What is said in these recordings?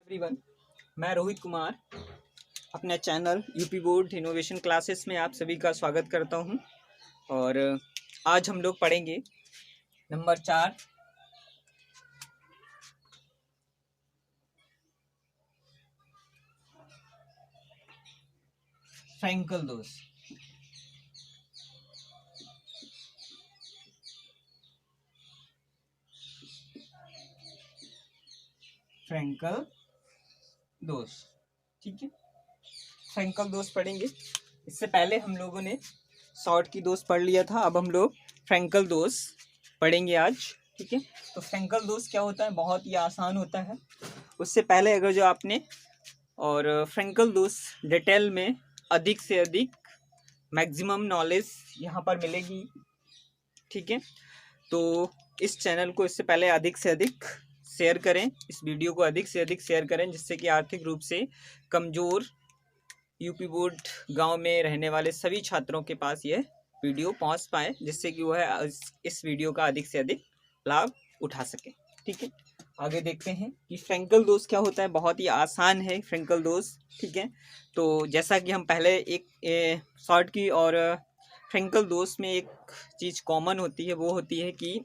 Everyone, मैं रोहित कुमार अपने channel UP board innovation classes में आप सभी का स्वागत करता हूं। और आज हम लोग पढ़ेंगे नंबर 4 फ्रैंकल दोष। फ्रैंकल दोष, ठीक है। फ्रैंकल दोष पढ़ेंगे। इससे पहले हम लोगों ने शॉर्ट की दोष पढ़ लिया था, अब हम लोग फ्रैंकल दोष पढ़ेंगे आज, ठीक है। तो फ्रैंकल दोष क्या होता है, बहुत ही आसान होता है। उससे पहले अगर जो आपने और फ्रैंकल दोष डिटेल में अधिक से अधिक मैक्सिमम नॉलेज यहाँ पर मिलेगी, ठीक है। तो इस चैनल को इससे पहले अधिक से अधिक शेयर करें, इस वीडियो को अधिक से अधिक शेयर करें, जिससे कि आर्थिक रूप से कमज़ोर यूपी बोर्ड गांव में रहने वाले सभी छात्रों के पास यह वीडियो पहुंच पाए, जिससे कि वह इस वीडियो का अधिक से अधिक लाभ उठा सके, ठीक है। आगे देखते हैं कि फ्रैंकल दोष क्या होता है। बहुत ही आसान है फ्रैंकल दोष, ठीक है। तो जैसा कि हम पहले एक शॉर्ट की और फ्रैंकल दोष में एक चीज़ कॉमन होती है, वो होती है कि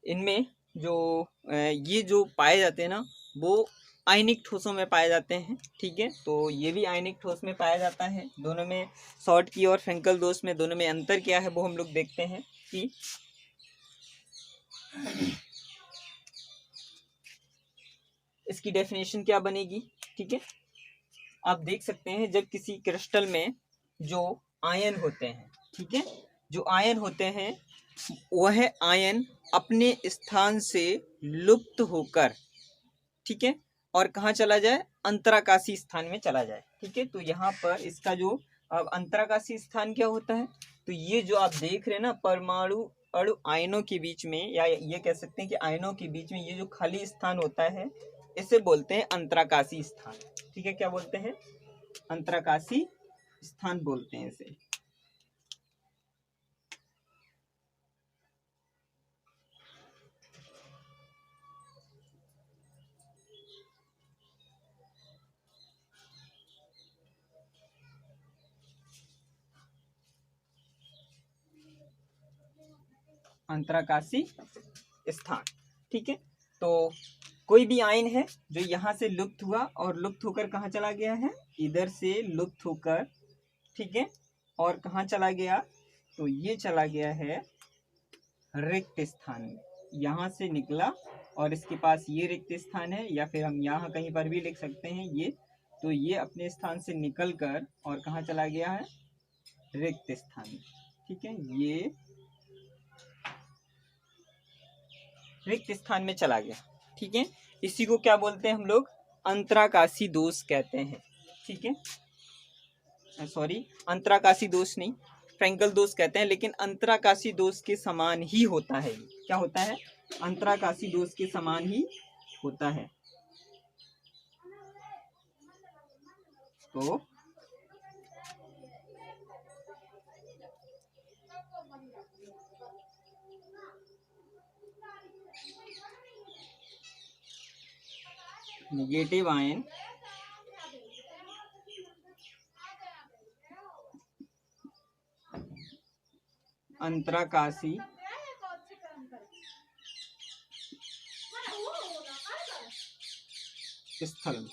इनमें जो ये जो पाए जाते हैं ना, वो आयनिक ठोसों में पाए जाते हैं, ठीक है। तो ये भी आयनिक ठोस में पाया जाता है। दोनों में, शॉर्ट की और फ्रैंकल दोष में, दोनों में अंतर क्या है वो हम लोग देखते हैं कि इसकी डेफिनेशन क्या बनेगी, ठीक है। आप देख सकते हैं जब किसी क्रिस्टल में जो आयन होते हैं, ठीक है, जो आयन होते हैं वह आयन अपने स्थान से लुप्त होकर, ठीक है, और कहाँ चला जाए, अंतराकाशी स्थान में चला जाए, ठीक है। तो यहाँ पर इसका जो अब अंतराकाशी स्थान क्या होता है, तो ये जो आप देख रहे हैं ना, परमाणु अणु आयनों के बीच में, या ये कह सकते हैं कि आयनों के बीच में ये जो खाली स्थान होता है, इसे बोलते हैं अंतराकाशी स्थान, ठीक है। क्या बोलते हैं? अंतराकाशी स्थान बोलते हैं इसे। अंतराकाशी स्थान, ठीक है। तो कोई भी आयन है जो यहाँ से लुप्त हुआ और लुप्त होकर कहाँ चला गया है, इधर से लुप्त होकर, ठीक है, और कहाँ चला गया, तो ये चला गया है रिक्त स्थान में। यहाँ से निकला और इसके पास ये रिक्त स्थान है, या फिर हम यहाँ कहीं पर भी लिख सकते हैं ये, तो ये अपने स्थान से निकल कर और कहाँ चला गया है, रिक्त स्थान में, ठीक है। ये रिक्त स्थान में चला गया, ठीक है। इसी को क्या बोलते हैं हम लोग, अंतराकाशी दोष कहते हैं, ठीक है। सॉरी, अंतराकाशी दोष नहीं, फ्रैंकल दोष कहते हैं, लेकिन अंतराकाशी दोष के समान ही होता है। क्या होता है? अंतराकाशी दोष के समान ही होता है। तो नेगेटिव आयन अंतराकाशी स्थल में,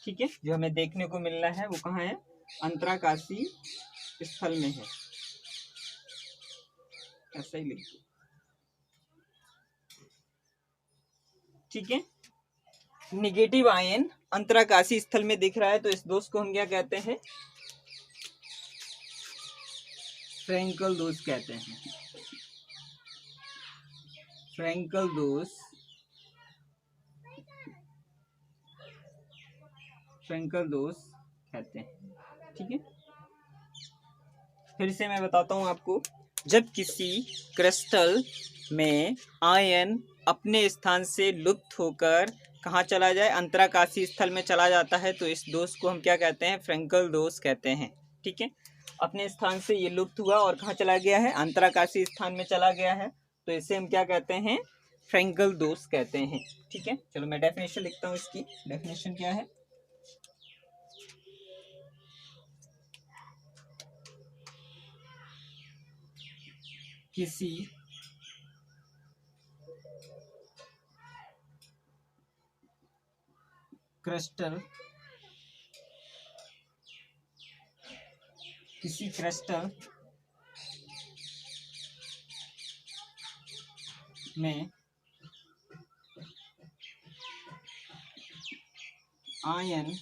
ठीक है, जो हमें देखने को मिल रहा है वो कहाँ है, अंतराकाशी स्थल में है। ऐसा ही लिख दो, ठीक है। नेगेटिव आयन अंतराकाशी स्थल में दिख रहा है, तो इस दोष को हम क्या कहते हैं, फ्रैंकल दोष कहते हैं। फ्रैंकल दोष, फ्रैंकल दोष कहते हैं, ठीक है। फिर से मैं बताता हूं आपको, जब किसी क्रिस्टल में आयन अपने स्थान से लुप्त होकर कहाँ चला जाए, अंतराकाशी स्थल में चला जाता है, तो इस दोष को हम क्या कहते हैं, फ्रैंकल दोष कहते हैं, ठीक है। अपने स्थान से ये लुप्त हुआ और कहाँ चला गया है, अंतराकाशी स्थान में चला गया है, तो इसे हम क्या कहते हैं, फ्रैंकल दोष कहते हैं। ठीक है, चलो मैं डेफिनेशन लिखता हूँ। इसकी डेफिनेशन क्या है? किसी क्रिस्टल में आयन जब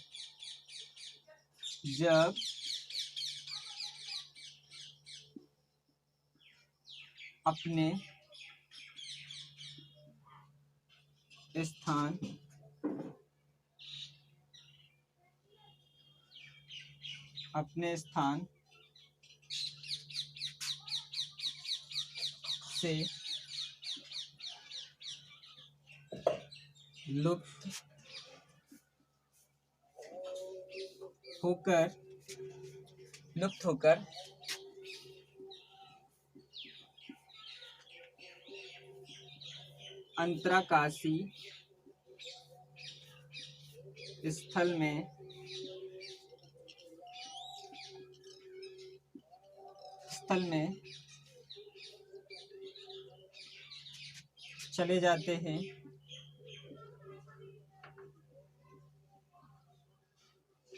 अपने स्थान से लुप्त होकर अंतराकाशी स्थल में चले जाते हैं,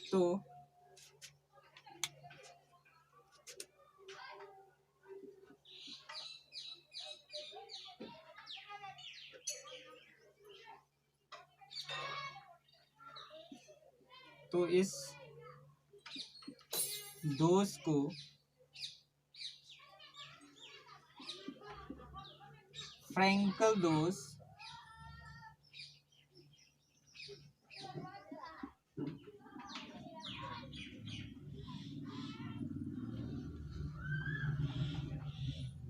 तो इस दोष को फ्रैंकल दोष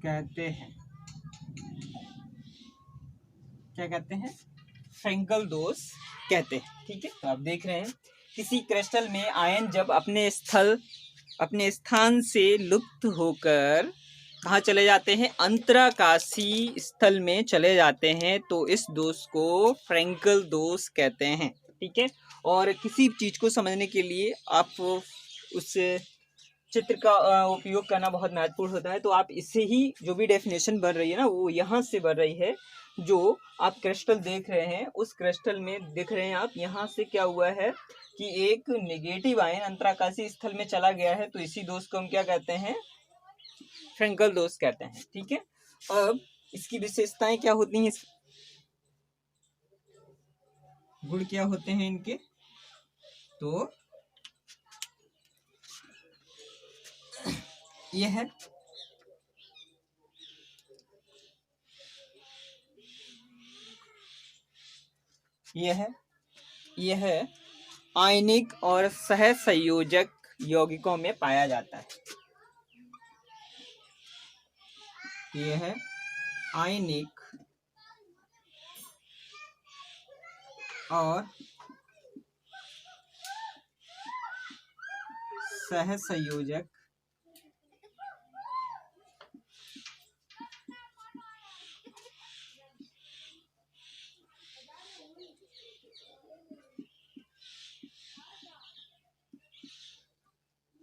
कहते हैं। क्या कहते हैं? फ्रैंकल दोष कहते हैं। ठीक है, तो आप देख रहे हैं किसी क्रिस्टल में आयन जब अपने स्थान से लुप्त होकर कहाँ चले जाते हैं? अंतराकाशी स्थल में चले जाते हैं, तो इस दोष को फ्रैंकल दोष कहते हैं। ठीक है, और किसी चीज को समझने के लिए आप उस चित्र का उपयोग करना बहुत महत्वपूर्ण होता है। तो आप इससे ही जो भी डेफिनेशन बन रही है ना, वो यहाँ से बन रही है। जो आप क्रिस्टल देख रहे हैं, उस क्रिस्टल में देख रहे हैं आप, यहाँ से क्या हुआ है कि एक नेगेटिव आयन अंतराकाशी स्थल में चला गया है, तो इसी दोष को हम क्या कहते हैं? फ्रैंकल दोष कहते हैं। ठीक है, अब इसकी विशेषताएं क्या होती हैं, गुण क्या होते हैं इनके? तो यह आयनिक और सहसंयोजक यौगिकों में पाया जाता है। यह आयनिक और सहसंयोजक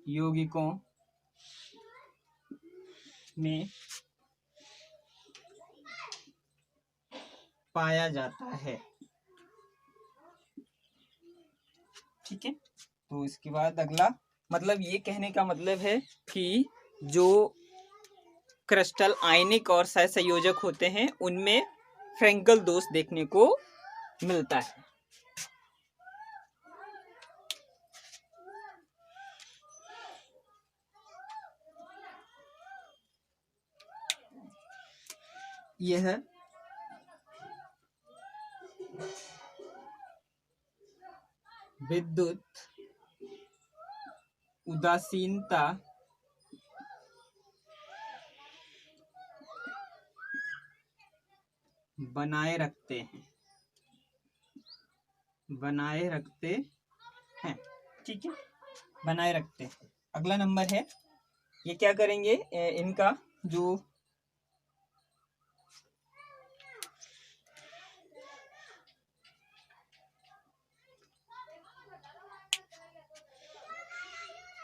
यौगिकों में पाया जाता है। ठीक है, तो इसके बाद अगला मतलब ये कहने का मतलब है कि जो क्रिस्टल आयनिक और सहसंयोजक होते हैं, उनमें फ्रैंकल दोष देखने को मिलता है। यह विद्युत उदासीनता बनाए रखते हैं। ठीक है, बनाए रखते हैं। अगला नंबर है, ये क्या करेंगे, इनका जो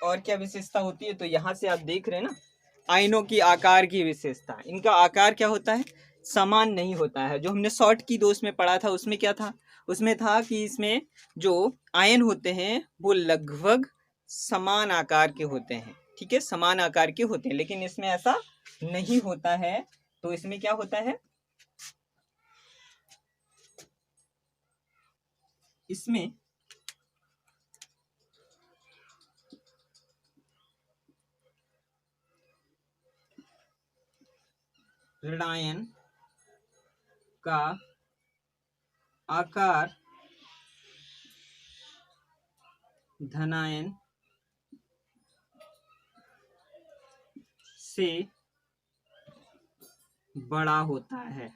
और क्या विशेषता होती है, तो यहाँ से आप देख रहे हैं ना आयनों की आकार की विशेषता। इनका आकार क्या होता है, समान नहीं होता है। जो हमने शॉर्ट की दोष में पढ़ा था उसमें क्या था, उसमें था कि इसमें जो आयन होते हैं वो लगभग समान आकार के होते हैं, ठीक है, समान आकार के होते हैं, लेकिन इसमें ऐसा नहीं होता है। तो इसमें क्या होता है, इसमें ऋणायन का आकार धनायन से बड़ा होता है।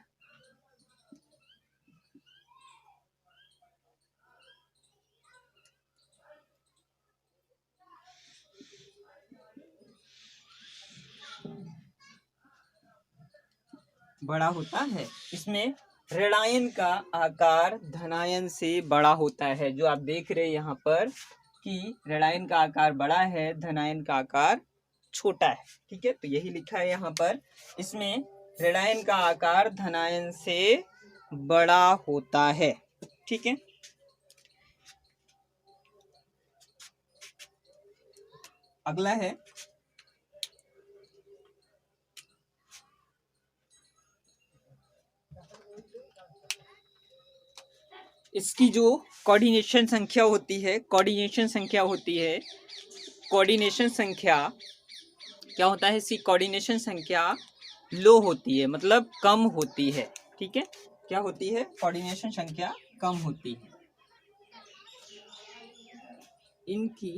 बड़ा होता है, इसमें ऋणायन का आकार धनायन से बड़ा होता है। जो आप देख रहे हैं यहाँ पर कि ऋणायन का आकार बड़ा है, धनायन का आकार छोटा है, ठीक है। तो यही लिखा है यहाँ पर, इसमें ऋणायन का आकार धनायन से बड़ा होता है, ठीक है। अगला है इसकी जो कोऑर्डिनेशन संख्या होती है, कोऑर्डिनेशन संख्या होती है, कोऑर्डिनेशन संख्या क्या होता है, इसकी कोऑर्डिनेशन संख्या लो होती है, मतलब कम होती है, ठीक है। क्या होती है, कोऑर्डिनेशन संख्या कम होती है। इनकी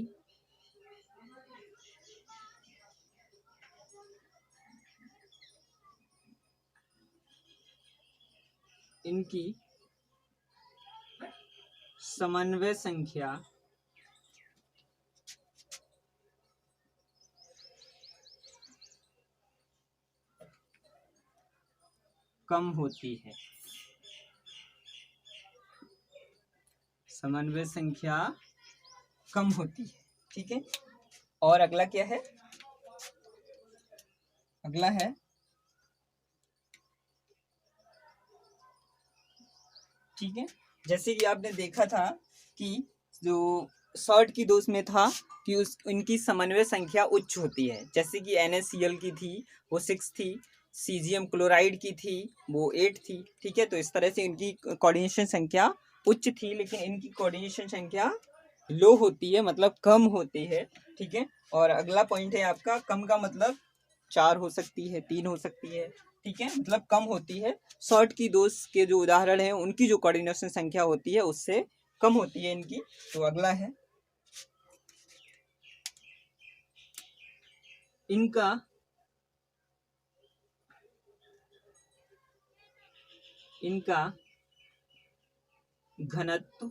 इनकी समन्वय संख्या कम होती है, समन्वय संख्या कम होती है, ठीक है। और अगला क्या है, अगला है ठीक है, जैसे कि आपने देखा था कि जो शॉर्ट की दोष में था कि इनकी समन्वय संख्या उच्च होती है, जैसे कि NaCl की थी वो 6 थी, सीजियम क्लोराइड की थी वो 8 थी, ठीक है। तो इस तरह से इनकी कोऑर्डिनेशन संख्या उच्च थी, लेकिन इनकी कोऑर्डिनेशन संख्या लो होती है, मतलब कम होती है, ठीक है। और अगला पॉइंट है आपका, कम का मतलब 4 हो सकती है, 3 हो सकती है, ठीक है, मतलब कम होती है। शॉर्ट की दोष के जो उदाहरण है उनकी जो कोऑर्डिनेशन संख्या होती है उससे कम होती है इनकी। तो अगला है इनका इनका घनत्व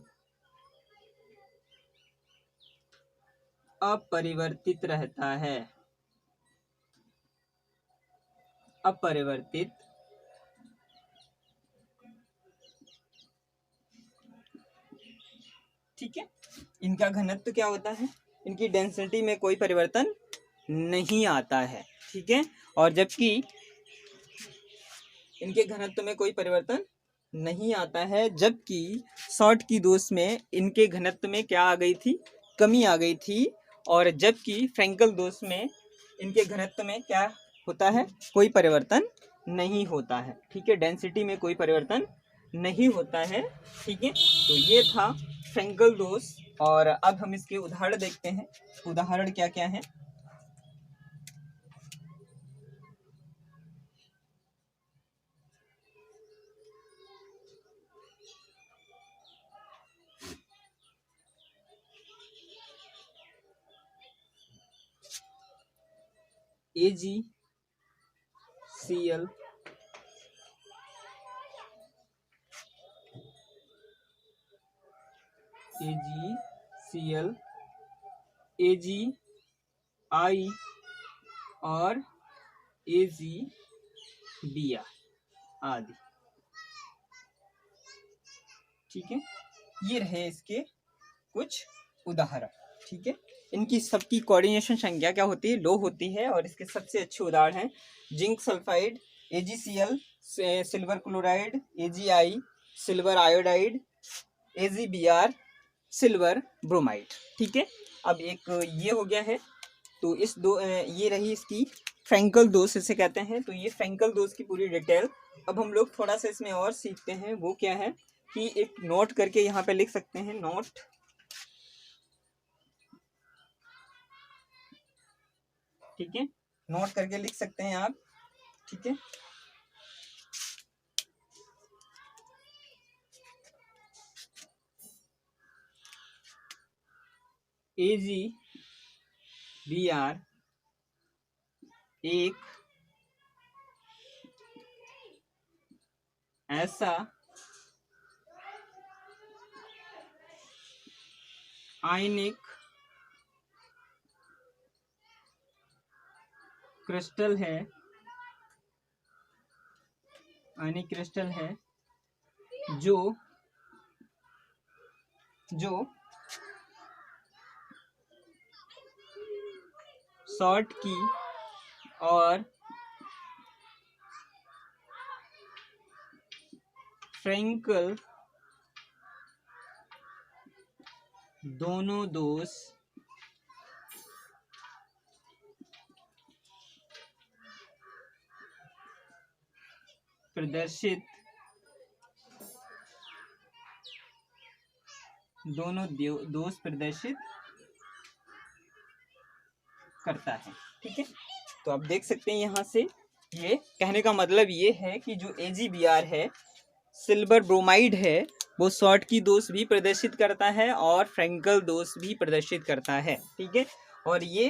अपरिवर्तित रहता है, अपरिवर्तित ठीक है। इनका घनत्व क्या होता है, इनकी डेंसिटी में कोई परिवर्तन नहीं आता है, ठीक है। और जबकि इनके घनत्व में कोई परिवर्तन नहीं आता है, जबकि शॉर्ट की दोष में इनके घनत्व में क्या आ गई थी, कमी आ गई थी। और जबकि फ्रैंकल दोष में इनके घनत्व में क्या होता है, कोई परिवर्तन नहीं होता है, ठीक है, डेंसिटी में कोई परिवर्तन नहीं होता है, ठीक है। तो ये था फ्रैंकल दोष। और अब हम इसके उदाहरण देखते हैं, उदाहरण क्या क्या है। AgCl AgI और AgBr आदि, ठीक है। ये रहे इसके कुछ उदाहरण। ठीक है। इनकी सबकी कोऑर्डिनेशन संख्या क्या होती है, लो होती है। और इसके सबसे अच्छे उदाहरण हैं zinc sulphide, AgCl, silver chloride, AgI, silver iodide, AgBr, silver bromide. ठीक है। अब एक ये हो गया है, तो इस दो ये रही इसकी फ्रैंकल दोष इसे कहते हैं। तो ये फ्रैंकल दोष की पूरी डिटेल। अब हम लोग थोड़ा सा इसमें और सीखते हैं, वो क्या है कि एक नोट करके यहाँ पे लिख सकते हैं, नोट। ठीक है, नोट करके लिख सकते हैं आप। ठीक है, AgBr एक ऐसा आयनिक क्रिस्टल है, आयनिक क्रिस्टल है जो सॉल्ट की और फ्रैंकल दोनों दोष प्रदर्शित करता है। ठीक है, तो आप देख सकते हैं यहाँ से, ये कहने का मतलब ये है कि जो AgBr है, सिल्वर ब्रोमाइड है, वो सॉल्ट की दोष भी प्रदर्शित करता है और फ्रैंकल दोष भी प्रदर्शित करता है। ठीक है, और ये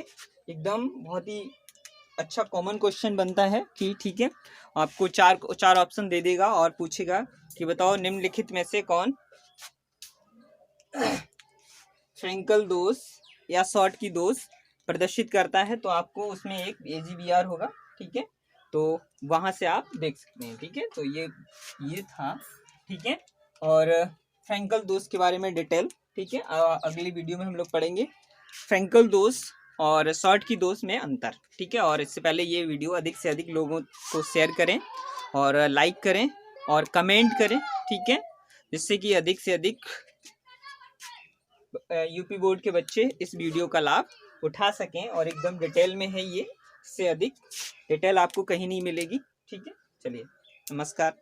एकदम बहुत ही अच्छा कॉमन क्वेश्चन बनता है कि ठीक है, आपको चार ऑप्शन दे देगा और पूछेगा कि बताओ निम्नलिखित में से कौन फ्रैंकल दोष या सॉल्ट की दोष प्रदर्शित करता है, तो आपको उसमें एक AgBr होगा। ठीक है, तो वहां से आप देख सकते हैं। ठीक है, तो ये था। ठीक है, और फ्रैंकल दोष के बारे में डिटेल, ठीक है, अगली वीडियो में हम लोग पढ़ेंगे फ्रैंकल दोष और सॉल्ट की दोष में अंतर। ठीक है, और इससे पहले ये वीडियो अधिक से अधिक लोगों को शेयर करें और लाइक करें और कमेंट करें। ठीक है, जिससे कि अधिक से अधिक यूपी बोर्ड के बच्चे इस वीडियो का लाभ उठा सकें। और एकदम डिटेल में है ये, इससे अधिक डिटेल आपको कहीं नहीं मिलेगी। ठीक है, चलिए, नमस्कार।